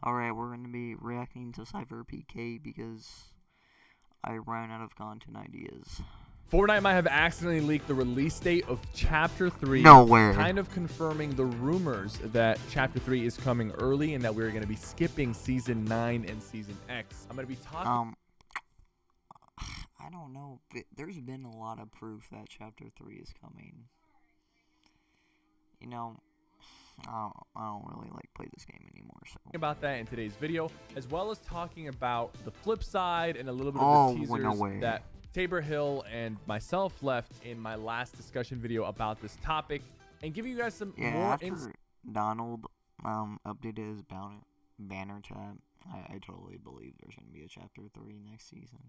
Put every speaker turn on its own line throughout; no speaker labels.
Alright, we're going to be reacting to Cypher PK because I ran out of content ideas.
Fortnite might have accidentally leaked the release date of Chapter 3.
No way.
Kind of confirming the rumors that Chapter 3 is coming early and that we're going to be skipping Season 9 and Season X. I'm going to be talking...
I don't know. There's been a lot of proof that Chapter 3 is coming. You know, I don't really play this game anymore. So
about that in today's video, as well as talking about the flip side and a little bit of the teasers that Tabor Hill and myself left in my last discussion video about this topic, and giving you guys some more
insight. Donald updated his banner tab. I totally believe there's going to be a Chapter 3 next season.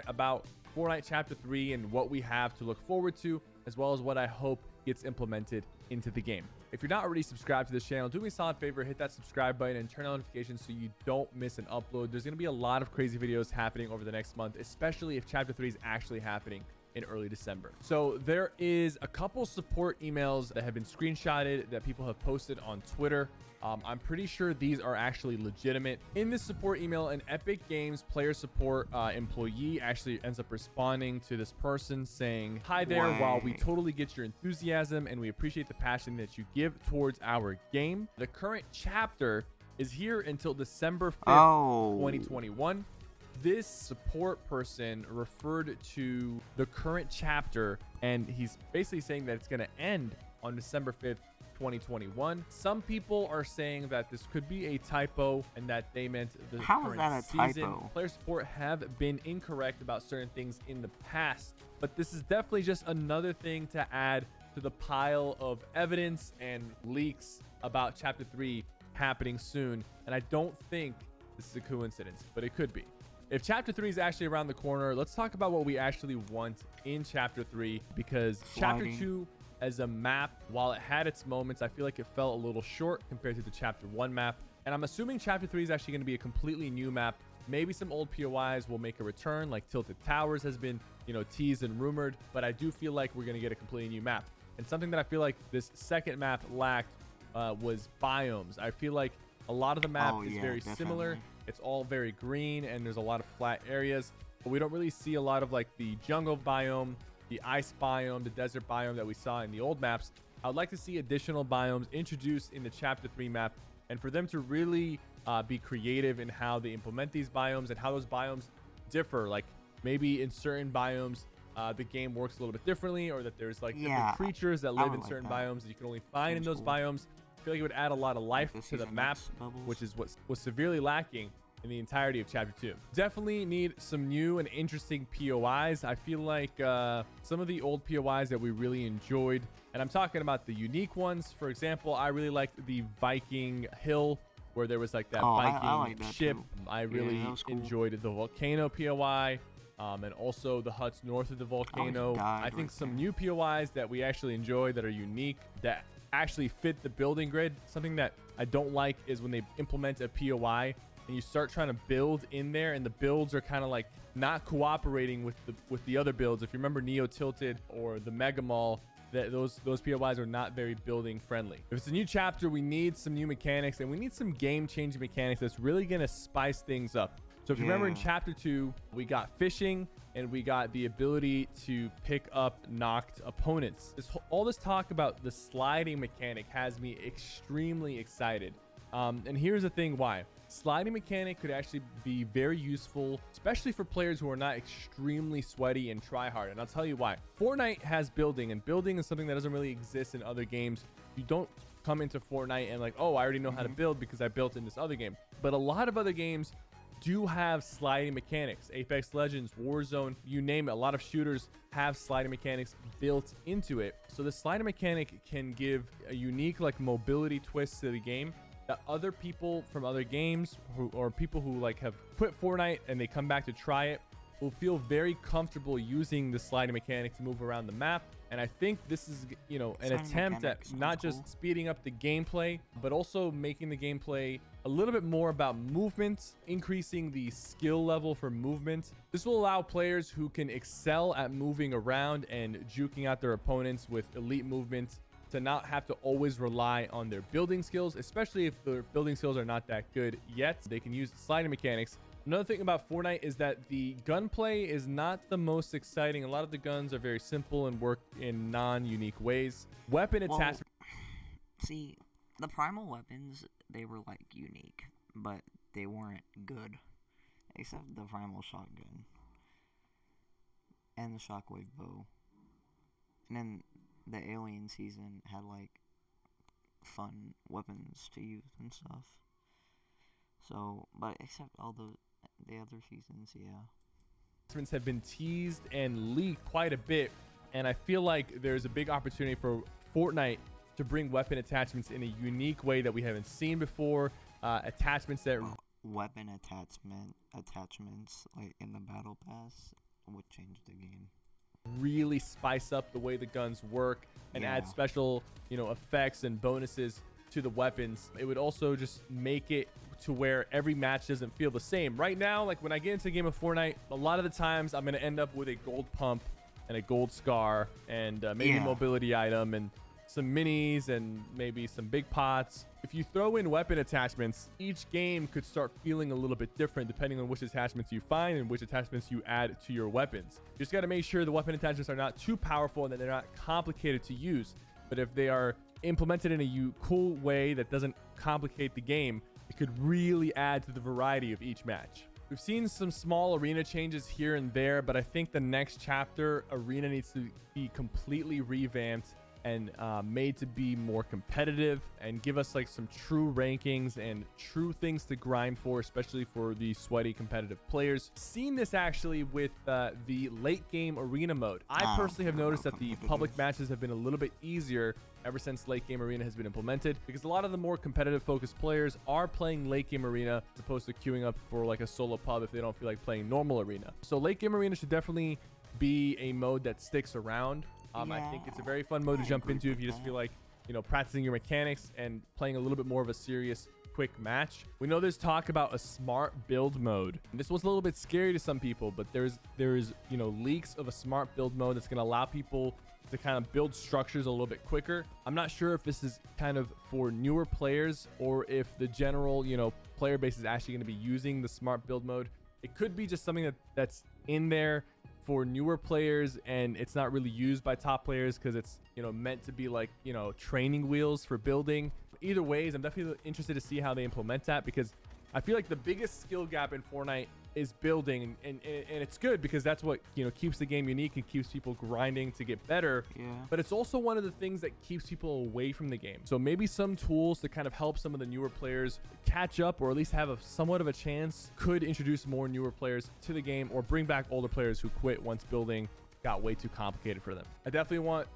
About Fortnite Chapter 3 and what we have to look forward to, as well as what I hope gets implemented into the game. If you're not already subscribed to this channel, do me a solid favor, hit that subscribe button and turn on notifications so you don't miss an upload. There's going to be a lot of crazy videos happening over the next month, especially if Chapter 3 is actually happening in early December. So there is a couple support emails that have been screenshotted that people have posted on Twitter. I'm pretty sure these are actually legitimate. In this support email, an Epic Games player support employee actually ends up responding to this person saying, "Hi there, while we totally get your enthusiasm and we appreciate the passion that you give towards our game, the current chapter is here until December 5th, 2021. This support person referred to the current chapter, and he's basically saying that it's going to end on December 5th, 2021. Some people are saying that this could be a typo and that they meant the current season. Typo? Player support have been incorrect about certain things in the past, but this is definitely just another thing to add to the pile of evidence and leaks about Chapter 3 happening soon. And I don't think this is a coincidence, but it could be. If Chapter 3 is actually around the corner, let's talk about what we actually want in Chapter 3, because Chapter 2 as a map, while it had its moments, I feel like it fell a little short compared to the Chapter 1 map. And I'm assuming Chapter 3 is actually going to be a completely new map. Maybe some old POIs will make a return, like Tilted Towers has been, teased and rumored, but I do feel like we're going to get a completely new map. And something that I feel like this second map lacked was biomes. I feel like a lot of the map is very similar. It's all very green and there's a lot of flat areas, but we don't really see a lot of the jungle biome, the ice biome, the desert biome that we saw in the old maps. I would like to see additional biomes introduced in the Chapter 3 map, and for them to really be creative in how they implement these biomes and how those biomes differ. Like maybe in certain biomes, the game works a little bit differently, or that there's different creatures that live in certain biomes that you can only find in those biomes. I feel like it would add a lot of life to the map, which is what was severely lacking in the entirety of Chapter 2. Definitely need some new and interesting POIs. I feel like some of the old POIs that we really enjoyed, and I'm talking about the unique ones. For example, I really liked the Viking Hill, where there was that Viking ship. I really enjoyed the volcano POI, and also the huts north of the volcano. I think some new POIs that we actually enjoy, that are unique, that actually fit the building grid. Something that I don't like is when they implement a POI and you start trying to build in there and the builds are kind of not cooperating with the other builds. If you remember Neo Tilted or the Mega Mall, that those POIs are not very building friendly. If it's a new chapter, we need some new mechanics, and we need some game-changing mechanics that's really going to spice things up. So if you remember in Chapter 2, we got fishing and we got the ability to pick up knocked opponents. All this talk about the sliding mechanic has me extremely excited. And here's the thing why. Sliding mechanic could actually be very useful, especially for players who are not extremely sweaty and try hard. And I'll tell you why. Fortnite has building, and building is something that doesn't really exist in other games. You don't come into Fortnite and oh, I already know how to build because I built in this other game. But a lot of other games do have sliding mechanics. Apex Legends, Warzone, you name it. A lot of shooters have sliding mechanics built into it. So the sliding mechanic can give a unique mobility twist to the game that other people from other games or people who have quit Fortnite and they come back to try it will feel very comfortable using the sliding mechanic to move around the map. And I think this is, an attempt at not just speeding up the gameplay, but also making the gameplay a little bit more about movement, increasing the skill level for movement. This will allow players who can excel at moving around and juking out their opponents with elite movement to not have to always rely on their building skills, especially if their building skills are not that good yet. They can use sliding mechanics. Another thing about Fortnite is that the gunplay is not the most exciting. A lot of the guns are very simple and work in non-unique ways. Weapon attachment.
See, the primal weapons, they were like unique, but they weren't good. Except the primal shotgun. And the shockwave bow. And then the alien season had like fun weapons to use and stuff. So, but except all the other seasons, yeah.
Attachments have been teased and leaked quite a bit, and I feel like there's a big opportunity for Fortnite to bring weapon attachments in a unique way that we haven't seen before. Attachments that
weapon attachments like in the battle pass would change the game.
Really spice up the way the guns work and add special, effects and bonuses to the weapons. It would also just make it to where every match doesn't feel the same. Right now, like when I get into a game of Fortnite, a lot of the times I'm going to end up with a gold pump and a gold scar and maybe a mobility item and some minis and maybe some big pots. If you throw in weapon attachments, each game could start feeling a little bit different depending on which attachments you find and which attachments you add to your weapons. You just got to make sure the weapon attachments are not too powerful and that they're not complicated to use. But if they are implemented in a cool way that doesn't complicate the game, it could really add to the variety of each match. We've seen some small arena changes here and there, but I think the next chapter arena needs to be completely revamped and made to be more competitive and give us like some true rankings and true things to grind for, especially for the sweaty competitive players. Seen this actually with the late game arena mode. I personally have noticed that the public matches have been a little bit easier ever since late game arena has been implemented, because a lot of the more competitive focused players are playing late game arena as opposed to queuing up for like a solo pub if they don't feel like playing normal arena. So late game arena should definitely be a mode that sticks around. I think it's a very fun mode to jump into if you just feel like, practicing your mechanics and playing a little bit more of a serious quick match. We know there's talk about a smart build mode. And this was a little bit scary to some people, but there's leaks of a smart build mode that's going to allow people to kind of build structures a little bit quicker. I'm not sure if this is kind of for newer players or if the general, player base is actually going to be using the smart build mode. It could be just something that's in there for newer players and it's not really used by top players because it's meant to be like training wheels for building. Either ways, I'm definitely interested to see how they implement that, because I feel like the biggest skill gap in Fortnite is building, and it's good because that's what keeps the game unique and keeps people grinding to get better. But it's also one of the things that keeps people away from the game. So maybe some tools to kind of help some of the newer players catch up, or at least have somewhat of a chance, could introduce more newer players to the game or bring back older players who quit once building got way too complicated for them. I definitely want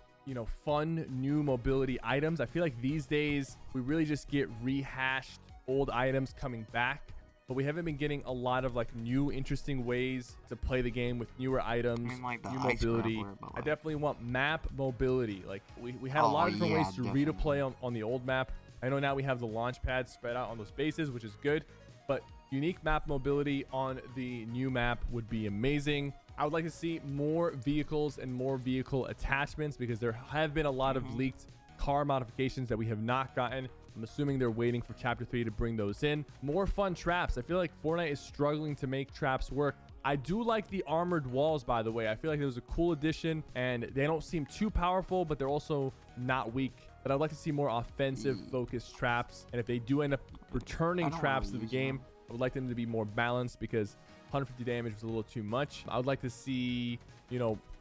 fun new mobility items. I feel like these days we really just get rehashed old items coming back, but we haven't been getting a lot of like new interesting ways to play the game with newer items, new mobility. I definitely want map mobility. Like we had a lot of different ways to redeploy on the old map. I know now we have the launch pads spread out on those bases, which is good, but unique map mobility on the new map would be amazing. I would like to see more vehicles and more vehicle attachments, because there have been a lot of leaked car modifications that we have not gotten. I'm assuming they're waiting for Chapter 3 to bring those in. More fun traps. I feel like Fortnite is struggling to make traps work. I do like the armored walls, by the way. I feel like it was a cool addition, and they don't seem too powerful, but they're also not weak. But I'd like to see more offensive focused traps. And if they do end up returning traps to the game, I would like them to be more balanced, because 150 damage was a little too much. I would like to see,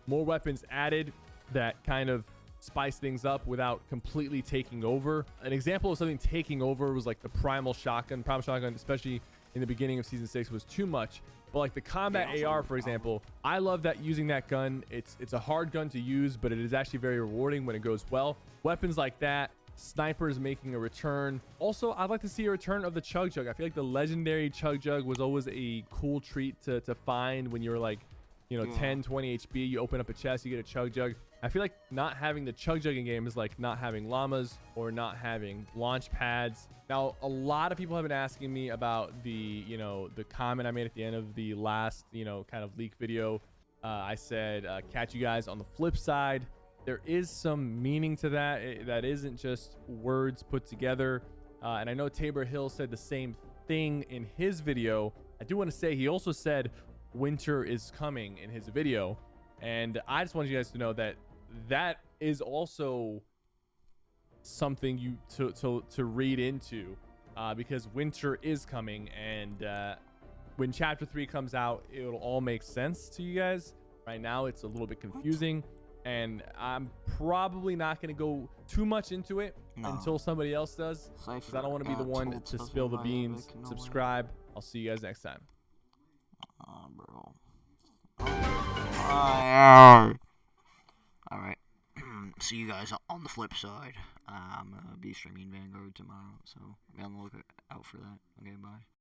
more weapons added that kind of spice things up without completely taking over. An example of something taking over was like the primal shotgun. Primal shotgun, especially in the beginning of season 6, was too much. But like the combat AR, for example, I love that using that gun. It's a hard gun to use, but it is actually very rewarding when it goes well. Weapons like that, snipers making a return. Also, I'd like to see a return of the chug jug. I feel like the legendary chug jug was always a cool treat to find when you're like 10 20 HP. You open up a chest, you get a chug jug. I feel like not having the chug jug in game is like not having llamas or not having launch pads. Now, a lot of people have been asking me about the the comment I made at the end of the last kind of leak video. I said catch you guys on the flip side. there is some meaning to that. That isn't just words put together. And I know Tabor Hill said the same thing in his video. I do want to say he also said winter is coming in his video. And I just wanted you guys to know that that is also something you to read into, because winter is coming, and when chapter 3 comes out, it'll all make sense to you guys. Right now it's a little bit confusing, and I'm probably not going to go too much into it until somebody else does, because I don't want to be the one to spill the beans. Subscribe. I'll see you guys next time.
Bro. Alright. See you guys on the flip side. I'm gonna be streaming Vanguard tomorrow, so be on the lookout for that. Okay, bye.